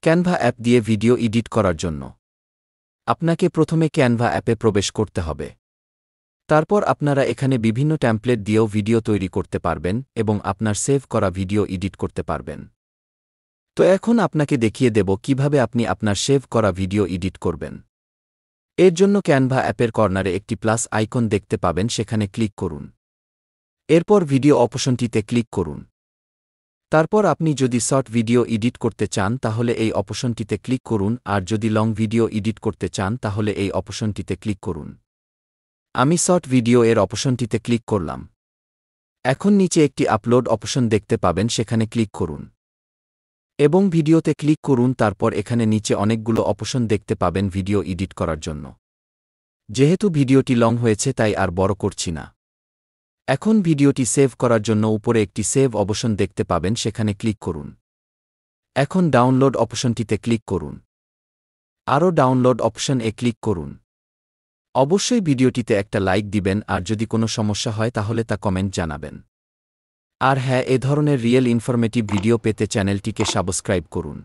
Canva app দিয়ে video edit করার জন্য আপনাকে প্রথমে ক্যানভা অ্যাপে প্রবেশ করতে হবে। তারপর আপনারা এখানে বিভিন্ন টেমপ্লেট দিয়েও ভিডিও তৈরি করতে পারবেন এবং আপনার সেভ করা ভিডিও এডিট করতে পারবেন। তো এখন আপনাকে দেখিয়ে দেব কিভাবে আপনি আপনার সেভ করা ভিডিও এডিট করবেন। এর জন্য ক্যানভা অ্যাপের কর্নারে একটি প্লাস আইকন দেখতে পাবেন, সেখানে ক্লিক করুন। এরপর ভিডিও অপশনটিতে ক্লিক করুন। তারপর আপনি যদি শর্ট ভিডিও এডিট করতে চান তাহলে এই অপশনটিতে ক্লিক করুন, আর যদি লং ভিডিও এডিট করতে চান তাহলে এই অপশনটিতে ক্লিক করুন। আমি শর্ট ভিডিও এর অপশনটিতে ক্লিক করলাম। এখন নিচে একটি আপলোড অপশন দেখতে পাবেন, সেখানে ক্লিক করুন এবং ভিডিওতে ক্লিক করুন। তারপর এখানে নিচে অনেকগুলো অপশন দেখতে পাবেন ভিডিও এডিট করার জন্য। যেহেতু ভিডিওটি লং হয়েছে তাই আর বড় করছি না। এখন ভিডিওটি সেভ করার জন্য উপরে একটি সেভ অপশন দেখতে পাবেন, সেখানে ক্লিক করুন। এখন ডাউনলোড অপশনটিতে ক্লিক করুন। আরও ডাউনলোড অপশন এ ক্লিক করুন। অবশ্যই ভিডিওটিতে একটা লাইক দিবেন, আর যদি কোনো সমস্যা হয় তাহলে তা কমেন্ট জানাবেন। আর হ্যাঁ, এ ধরনের রিয়েল ইনফরমেটিভ ভিডিও পেতে চ্যানেলটিকে সাবস্ক্রাইব করুন।